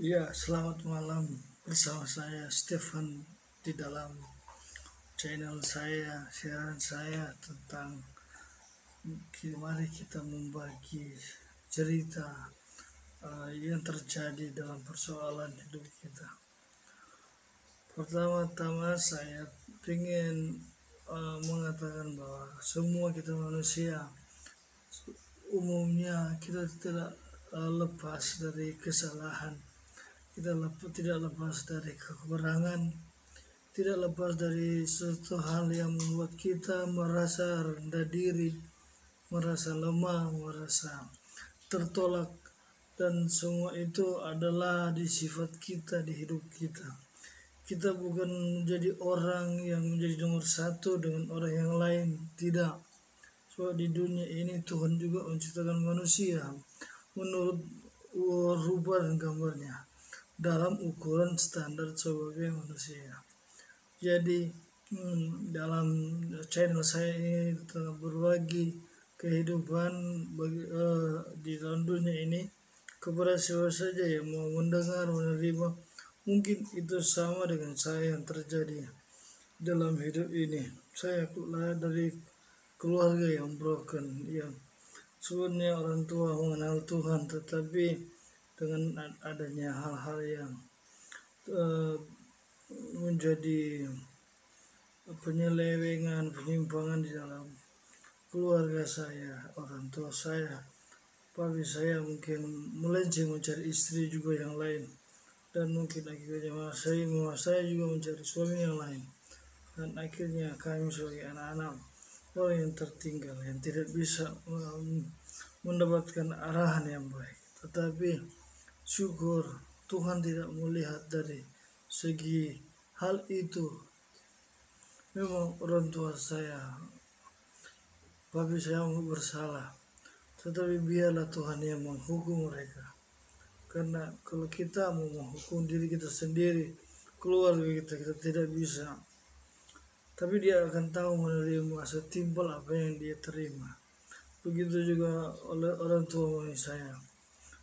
Ya, selamat malam bersama saya Stefan di dalam channel saya, siaran saya tentang mari kita membagi cerita yang terjadi dalam persoalan hidup kita. Pertama-tama saya ingin mengatakan bahwa semua kita manusia umumnya kita tidak lepas dari kesalahan, kita tidak lepas dari kekurangan, tidak lepas dari suatu hal yang membuat kita merasa rendah diri, merasa lemah, merasa tertolak, dan semua itu adalah di sifat kita di hidup kita. Kita bukan menjadi orang yang menjadi nomor satu dengan orang yang lain, tidak. Sebab di dunia ini Tuhan juga menciptakan manusia menurut rupa dan gambarnya dalam ukuran standar sebagai manusia. Jadi dalam channel saya ini telah berbagi kehidupan di dalam dunia ini kepada siapa saja yang mau mendengar, menerima. Mungkin itu sama dengan saya yang terjadi dalam hidup ini. Saya lahir dari keluarga yang broken, yang sebenarnya orang tua mengenal Tuhan, tetapi dengan adanya hal-hal yang menjadi penyelewengan, penyimpangan di dalam keluarga saya, orang tua saya, papi saya mungkin melenceng mencari istri juga yang lain, dan mungkin akhirnya mama saya juga mencari suami yang lain, dan akhirnya kami sebagai anak-anak orang yang tertinggal, yang tidak bisa mendapatkan arahan yang baik. Tetapi syukur Tuhan tidak melihat dari segi hal itu. Memang orang tua saya, papi saya bersalah, tetapi biarlah Tuhan yang menghukum mereka. Karena kalau kita mau menghukum diri kita sendiri, keluarga kita tidak bisa. Tapi dia akan tahu menerima setimpal apa yang dia terima. Begitu juga oleh orang tua mami saya.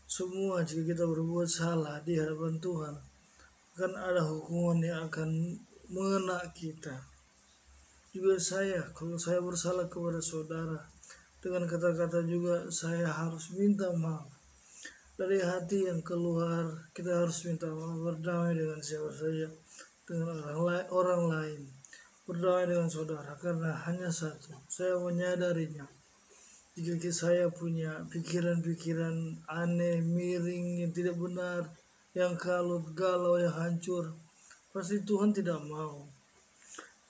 Semua jika kita berbuat salah di hadapan Tuhan, akan ada hukuman yang akan mengena kita. Juga saya, kalau saya bersalah kepada saudara, dengan kata-kata juga saya harus minta maaf. Dari hati yang keluar, kita harus minta maaf, berdamai dengan siapa saja, dengan orang lain, berdamai dengan saudara, karena hanya satu, saya menyadarinya. Jika saya punya pikiran-pikiran aneh, miring, yang tidak benar, yang kalut, galau, yang hancur, pasti Tuhan tidak mau.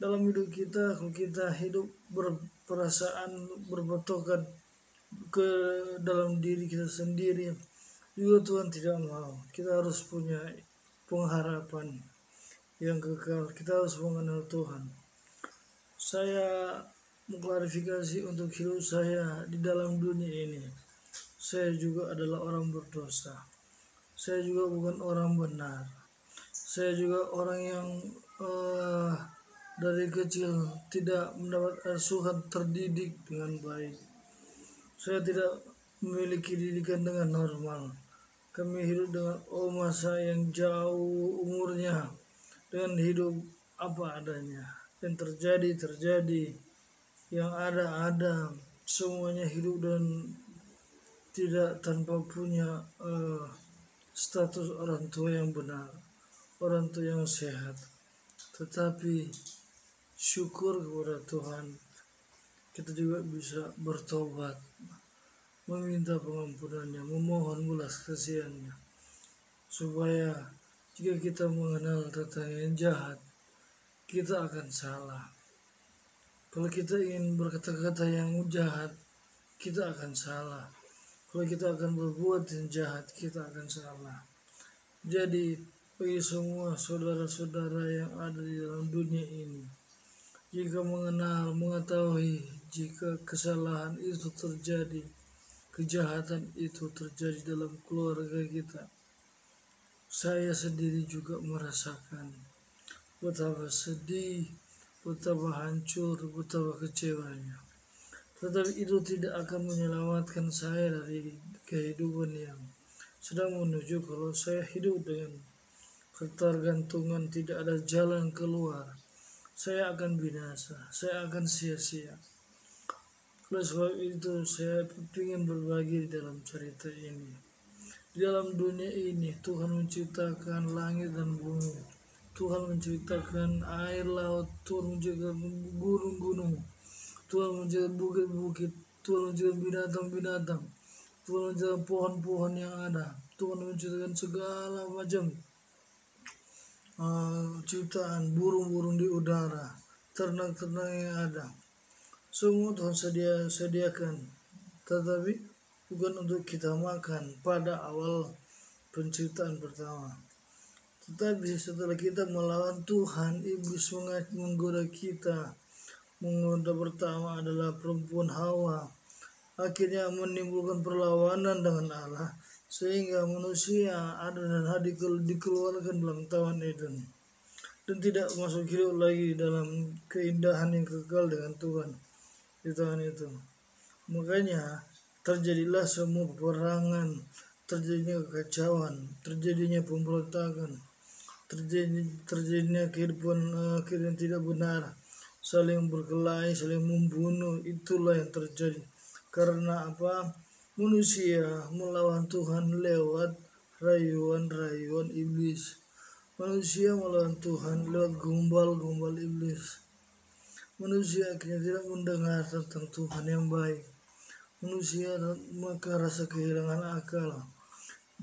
Dalam hidup kita, kalau kita hidup berperasaan berbatokan ke dalam diri kita sendiri, juga Tuhan tidak mau. Kita harus punya pengharapan yang kekal. Kita harus mengenal Tuhan. Saya mengklarifikasi untuk hidup saya di dalam dunia ini. Saya juga adalah orang berdosa. Saya juga bukan orang benar. Saya juga orang yang dari kecil tidak mendapat asuhan terdidik dengan baik. Saya tidak memiliki didikan dengan normal. Kami hidup dengan oma saya yang jauh umurnya, dengan hidup apa adanya. Yang terjadi, yang ada, semuanya hidup dan tidak tanpa punya status orang tua yang benar, orang tua yang sehat. Tetapi syukur kepada Tuhan, kita juga bisa bertobat, meminta pengampunannya, memohon belas kasihannya, supaya jika kita mengenal tentang yang jahat, kita akan salah. Kalau kita ingin berkata-kata yang jahat, kita akan salah. Kalau kita akan berbuat yang jahat, kita akan salah. Jadi bagi semua saudara-saudara yang ada di dalam dunia ini, jika mengetahui jika kesalahan itu terjadi, kejahatan itu terjadi dalam keluarga kita, saya sendiri juga merasakan betapa sedih, betapa hancur, betapa kecewanya. Tetapi itu tidak akan menyelamatkan saya dari kehidupan yang sedang menuju kalau saya hidup dengan ketergantungan, tidak ada jalan keluar, saya akan binasa, saya akan sia-sia. Oleh sebab itu saya ingin berbagi di dalam cerita ini. Di dalam dunia ini Tuhan menciptakan langit dan bumi. Tuhan menciptakan air laut, Tuhan menciptakan gunung-gunung, Tuhan menciptakan bukit-bukit, Tuhan menciptakan binatang-binatang, Tuhan menciptakan pohon-pohon yang ada, Tuhan menciptakan segala macam ciptaan, burung-burung di udara, ternak-ternak yang ada. Semua Tuhan sediakan, tetapi bukan untuk kita makan pada awal penciptaan pertama. Tetapi setelah kita melawan Tuhan, iblis menggoda kita. Menggoda pertama adalah perempuan Hawa. Akhirnya menimbulkan perlawanan dengan Allah, sehingga manusia Adam dan Hawa dikeluarkan dalam Taman Eden dan tidak masuk hidup lagi dalam keindahan yang kekal dengan Tuhan di taman itu. Makanya terjadilah semua peperangan, terjadinya kekacauan, terjadinya pemberontakan, terjadinya kehidupan yang tidak benar, saling berkelahi, saling membunuh. Itulah yang terjadi. Karena apa? Manusia melawan Tuhan lewat rayuan-rayuan iblis. Manusia melawan Tuhan lewat gombal-gombal iblis. Manusia akhirnya tidak mendengar tentang Tuhan yang baik. Manusia maka rasa kehilangan akal.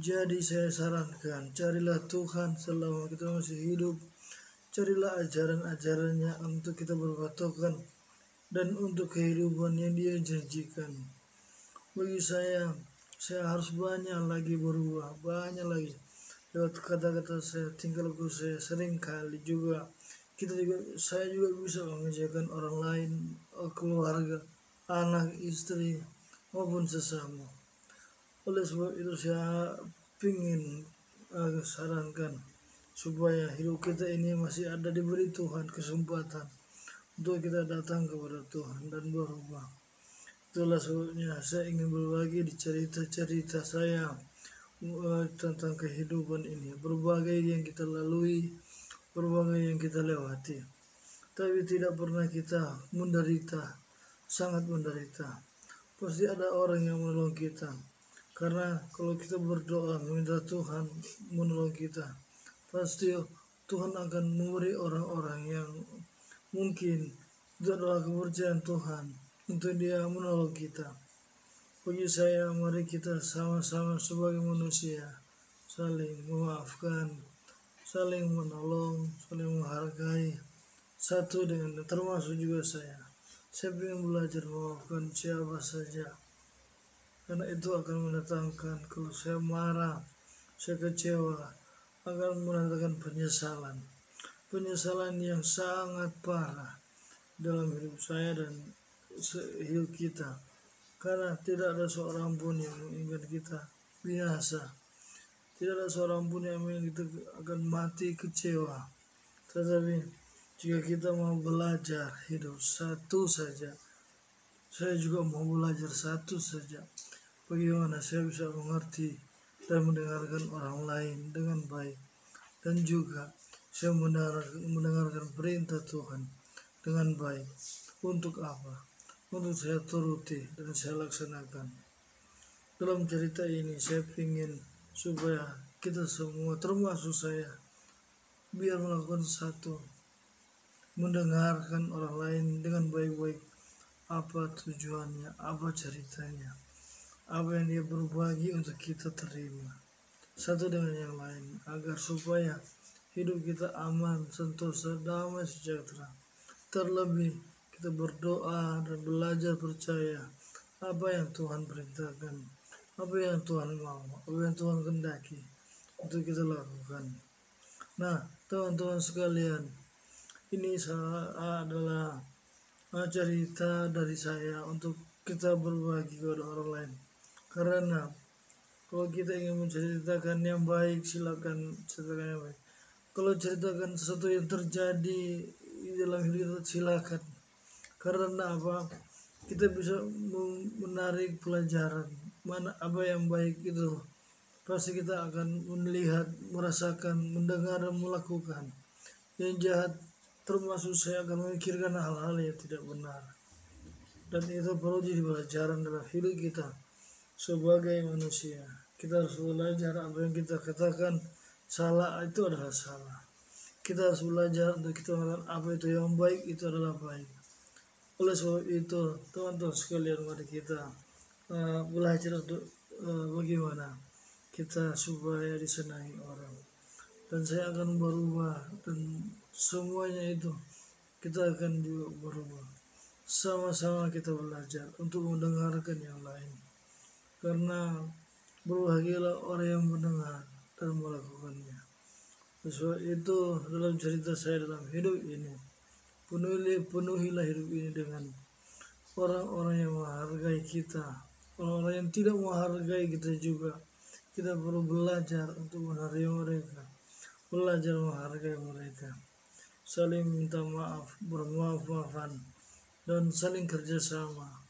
Jadi saya sarankan, carilah Tuhan selama kita masih hidup. Carilah ajaran-ajarannya untuk kita berpatokan dan untuk kehidupan yang Dia janjikan. Bagi saya harus banyak lagi berubah, banyak lagi. Lewat kata-kata saya, tingkah laku saya, sering kali juga saya juga bisa mengajarkan orang lain, keluarga, anak, istri, maupun sesama. Oleh sebab itu saya ingin sarankan supaya hidup kita ini masih ada diberi Tuhan kesempatan untuk kita datang kepada Tuhan dan berubah. Itulah sebabnya saya ingin berbagi di cerita-cerita saya tentang kehidupan ini, berbagai yang kita lalui, berbagai yang kita lewati, tapi tidak pernah kita menderita, sangat menderita. Pasti ada orang yang menolong kita, karena kalau kita berdoa meminta Tuhan menolong kita, pasti Tuhan akan memberi orang-orang yang mungkin itu adalah kepercayaan Tuhan untuk Dia menolong kita. Bagi saya, mari kita sama-sama sebagai manusia saling memaafkan, saling menolong, saling menghargai satu dengan lain, termasuk juga saya. Saya ingin belajar memaafkan siapa saja, karena itu akan mendatangkan, kalau saya marah, saya kecewa, akan mendatangkan penyesalan yang sangat parah dalam hidup saya dan hidup kita. Karena tidak ada seorang pun yang menginginkan kita binasa. Tidak ada seorang pun yang ingin kita akan mati kecewa. Tetapi jika kita mau belajar hidup satu saja, saya juga mau belajar satu saja. Bagaimana saya bisa mengerti dan mendengarkan orang lain dengan baik. Dan juga saya mendengarkan perintah Tuhan dengan baik. Untuk apa? Untuk saya turuti dan saya laksanakan. Dalam cerita ini saya ingin supaya kita semua, termasuk saya, biar melakukan satu, mendengarkan orang lain dengan baik-baik. Apa tujuannya, apa ceritanya, apa yang dia berbagi untuk kita terima satu dengan yang lain, agar supaya hidup kita aman, sentosa, damai, sejahtera. Terlebih kita berdoa dan belajar percaya apa yang Tuhan perintahkan, apa yang Tuhan mau, apa yang Tuhan kehendaki untuk kita lakukan. Nah, teman-teman sekalian, ini adalah cerita dari saya untuk kita berbagi kepada orang lain. Karena kalau kita ingin menceritakan yang baik, silakan ceritakan yang baik. Kalau ceritakan sesuatu yang terjadi di dalam hidup kita, silakan. Karena apa? Kita bisa menarik pelajaran mana apa yang baik itu pasti kita akan melihat, merasakan, mendengar, dan melakukan. Yang jahat termasuk saya akan memikirkan hal-hal yang tidak benar. Dan itu perlu jadi pelajaran dalam hidup kita sebagai manusia. Kita harus belajar apa yang kita katakan salah itu adalah salah. Kita harus belajar untuk kita mengatakan apa itu yang baik itu adalah baik. Oleh sebab itu, teman-teman sekalian, mari kita belajar untuk bagaimana kita supaya disenangi orang. Dan saya akan berubah, dan semuanya itu kita akan juga berubah. Sama-sama kita belajar untuk mendengarkan yang lain. Karena berbahagialah orang yang mendengar dan melakukannya. Sebab itu dalam cerita saya dalam hidup ini, penuhilah hidup ini dengan orang-orang yang menghargai kita, orang-orang yang tidak menghargai kita juga. Kita perlu belajar untuk menghargai mereka, belajar menghargai mereka, saling minta maaf, bermaaf-maafan, dan saling kerjasama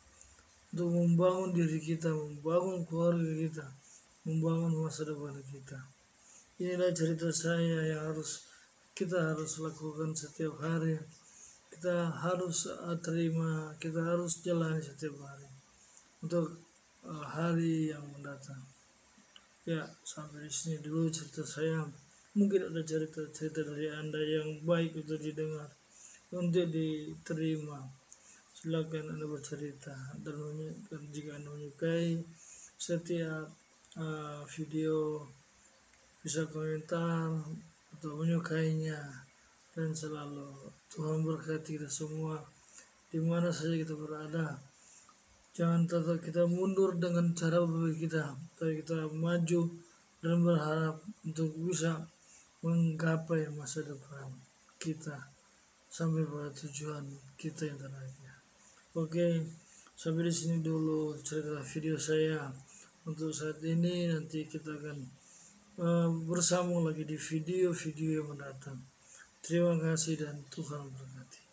untuk membangun diri kita, membangun keluarga kita, membangun masa depan kita. Inilah cerita saya yang kita harus lakukan setiap hari. Kita harus terima, kita harus jalani setiap hari untuk hari yang mendatang. Ya, sampai di sini dulu cerita saya. Mungkin ada cerita-cerita dari Anda yang baik untuk didengar, untuk diterima. Silakan Anda bercerita, dan jika Anda menyukai setiap video, bisa komentar atau menyukainya. Dan selalu Tuhan berkati kita semua di mana saja kita berada. Jangan tetap kita mundur dengan cara berpikir kita, tapi kita maju dan berharap untuk bisa menggapai masa depan kita sampai pada tujuan kita yang terakhir. Oke, sampai di sini dulu cerita video saya untuk saat ini. Nanti kita akan bersama lagi di video-video yang mendatang. Terima kasih dan Tuhan memberkati.